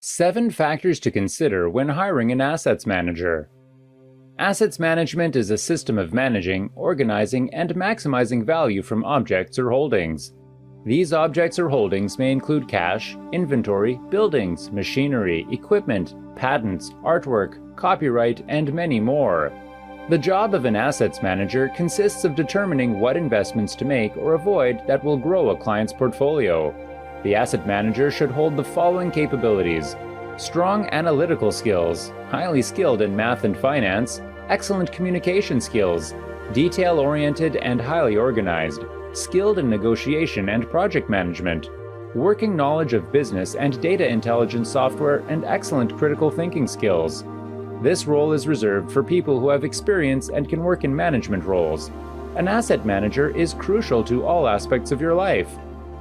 7 factors to consider when hiring an assets manager. Assets management is a system of managing, organizing, and maximizing value from objects or holdings. These objects or holdings may include cash, inventory, buildings, machinery, equipment, patents, artwork, copyright, and many more. The job of an assets manager consists of determining what investments to make or avoid that will grow a client's portfolio. The asset manager should hold the following capabilities: strong analytical skills, highly skilled in math and finance, excellent communication skills, detail-oriented and highly organized, skilled in negotiation and project management, working knowledge of business and data intelligence software, and excellent critical thinking skills. This role is reserved for people who have experience and can work in management roles. An asset manager is crucial to all aspects of your life,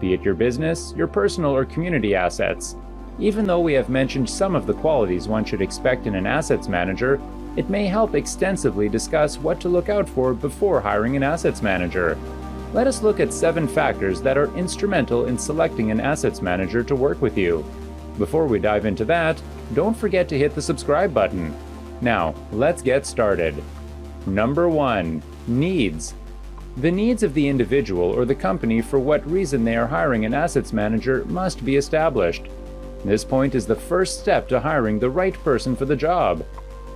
be it your business, your personal or community assets. Even though we have mentioned some of the qualities one should expect in an assets manager, it may help extensively discuss what to look out for before hiring an assets manager. Let us look at 7 factors that are instrumental in selecting an assets manager to work with you. Before we dive into that, don't forget to hit the subscribe button. Now, let's get started. Number 1. Needs. The needs of the individual or the company for what reason they are hiring an assets manager must be established. This point is the first step to hiring the right person for the job.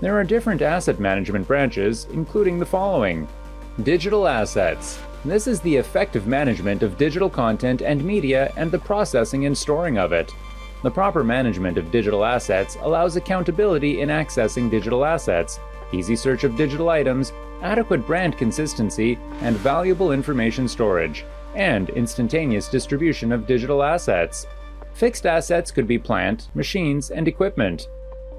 There are different asset management branches, including the following. Digital assets. This is the effective management of digital content and media and the processing and storing of it. The proper management of digital assets allows accountability in accessing digital assets, easy search of digital items, adequate brand consistency, and valuable information storage, and instantaneous distribution of digital assets. Fixed assets could be plant, machines, and equipment.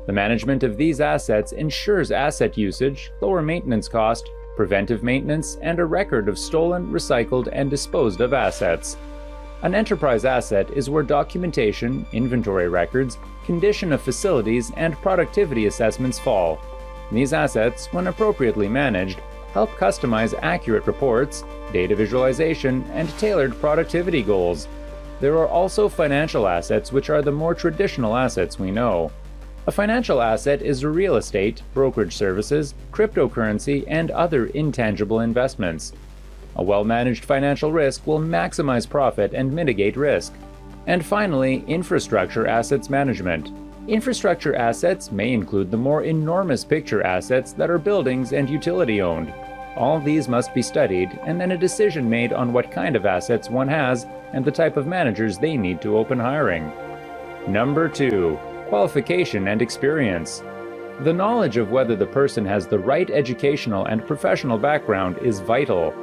The management of these assets ensures asset usage, lower maintenance cost, preventive maintenance, and a record of stolen, recycled, and disposed of assets. An enterprise asset is where documentation, inventory records, condition of facilities, and productivity assessments fall. These assets, when appropriately managed, help customize accurate reports, data visualization, and tailored productivity goals. There are also financial assets, which are the more traditional assets we know. A financial asset is real estate, brokerage services, cryptocurrency, and other intangible investments. A well-managed financial risk will maximize profit and mitigate risk. And finally, infrastructure assets management. Infrastructure assets may include the more enormous picture assets that are buildings and utility-owned. All these must be studied, and then a decision made on what kind of assets one has and the type of managers they need to open hiring. Number 2. Qualification and experience. The knowledge of whether the person has the right educational and professional background is vital.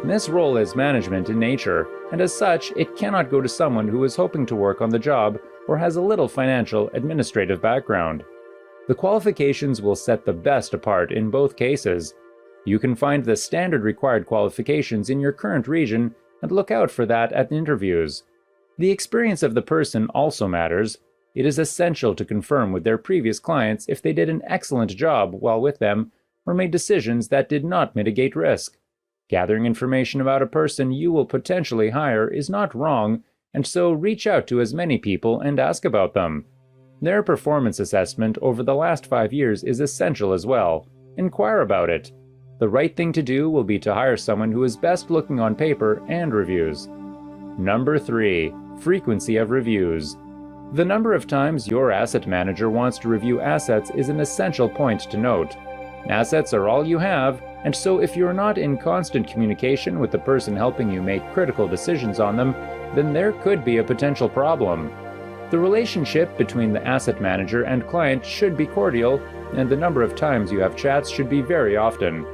This role is management in nature, and as such, it cannot go to someone who is hoping to work on the job or has a little financial administrative background. The qualifications will set the best apart in both cases. You can find the standard required qualifications in your current region and look out for that at interviews. The experience of the person also matters. It is essential to confirm with their previous clients if they did an excellent job while with them or made decisions that did not mitigate risk. Gathering information about a person you will potentially hire is not wrong, and so reach out to as many people and ask about them. Their performance assessment over the last 5 years is essential as well. Inquire about it. The right thing to do will be to hire someone who is best looking on paper and reviews. Number 3. Frequency of reviews. The number of times your asset manager wants to review assets is an essential point to note. Assets are all you have, and so if you're not in constant communication with the person helping you make critical decisions on them, then there could be a potential problem. The relationship between the asset manager and client should be cordial, and the number of times you have chats should be very often.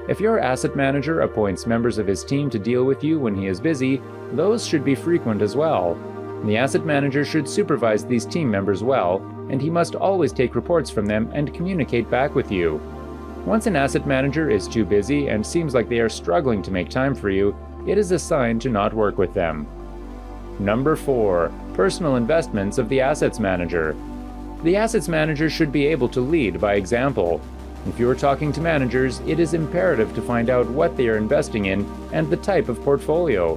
If your asset manager appoints members of his team to deal with you when he is busy, those should be frequent as well. The asset manager should supervise these team members well, and he must always take reports from them and communicate back with you. Once an asset manager is too busy and seems like they are struggling to make time for you, it is a sign to not work with them. Number 4. Personal investments of the assets manager. The assets manager should be able to lead by example. If you are talking to managers, it is imperative to find out what they are investing in and the type of portfolio.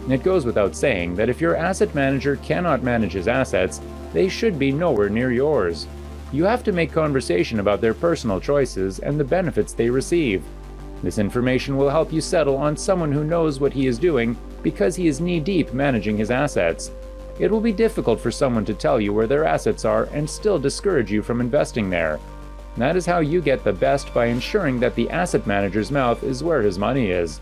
It goes without saying that if your asset manager cannot manage his assets, they should be nowhere near yours. You have to make conversation about their personal choices and the benefits they receive. This information will help you settle on someone who knows what he is doing because he is knee-deep managing his assets. It will be difficult for someone to tell you where their assets are and still discourage you from investing there. That is how you get the best by ensuring that the asset manager's mouth is where his money is.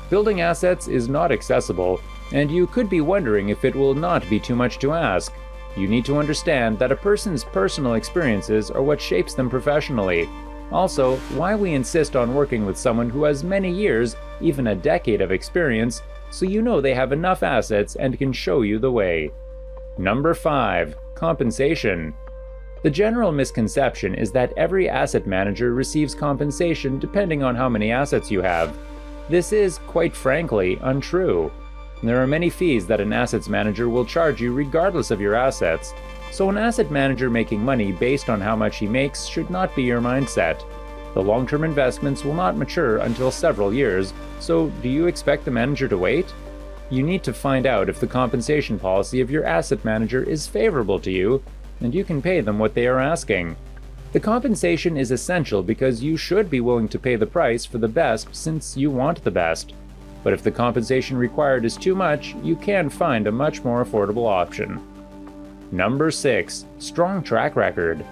Building assets is not accessible, and you could be wondering if it will not be too much to ask. You need to understand that a person's personal experiences are what shapes them professionally. Also, why we insist on working with someone who has many years, even a decade of experience, so you know they have enough assets and can show you the way. Number 5. Compensation. The general misconception is that every asset manager receives compensation depending on how many assets you have. This is, quite frankly, untrue. There are many fees that an assets manager will charge you regardless of your assets, so an asset manager making money based on how much he makes should not be your mindset. The long-term investments will not mature until several years, so do you expect the manager to wait? You need to find out if the compensation policy of your asset manager is favorable to you, and you can pay them what they are asking. The compensation is essential because you should be willing to pay the price for the best since you want the best. But if the compensation required is too much, you can find a much more affordable option. Number 6. Strong track record.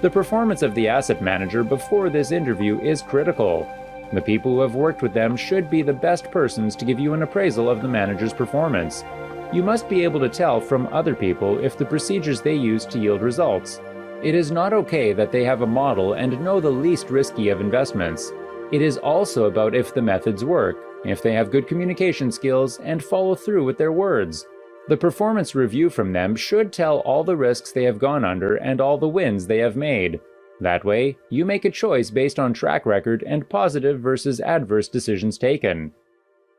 The performance of the asset manager before this interview is critical. The people who have worked with them should be the best persons to give you an appraisal of the manager's performance. You must be able to tell from other people if the procedures they use to yield results. It is not okay that they have a model and know the least risky of investments. It is also about if the methods work, if they have good communication skills, and follow through with their words. The performance review from them should tell all the risks they have gone under and all the wins they have made. That way, you make a choice based on track record and positive versus adverse decisions taken.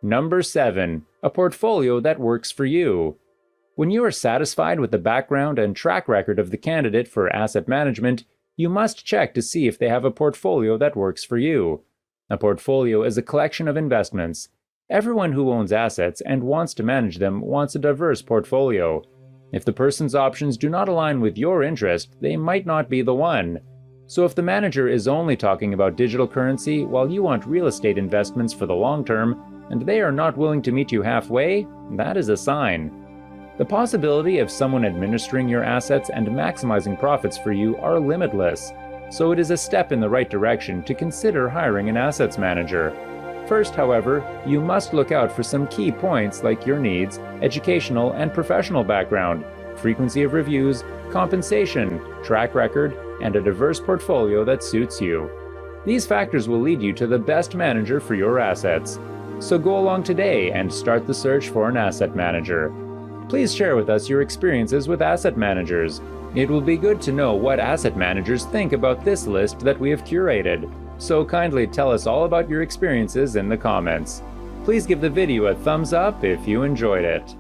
Number 7. A portfolio that works for you. When you are satisfied with the background and track record of the candidate for asset management, you must check to see if they have a portfolio that works for you. A portfolio is a collection of investments. Everyone who owns assets and wants to manage them wants a diverse portfolio. If the person's options do not align with your interest, they might not be the one. So if the manager is only talking about digital currency while you want real estate investments for the long term, and they are not willing to meet you halfway, that is a sign. The possibility of someone administering your assets and maximizing profits for you are limitless. So it is a step in the right direction to consider hiring an assets manager. First, however, you must look out for some key points like your needs, educational and professional background, frequency of reviews, compensation, track record, and a diverse portfolio that suits you. These factors will lead you to the best manager for your assets. So go along today and start the search for an asset manager. Please share with us your experiences with asset managers. It will be good to know what asset managers think about this list that we have curated. So kindly tell us all about your experiences in the comments. Please give the video a thumbs up if you enjoyed it.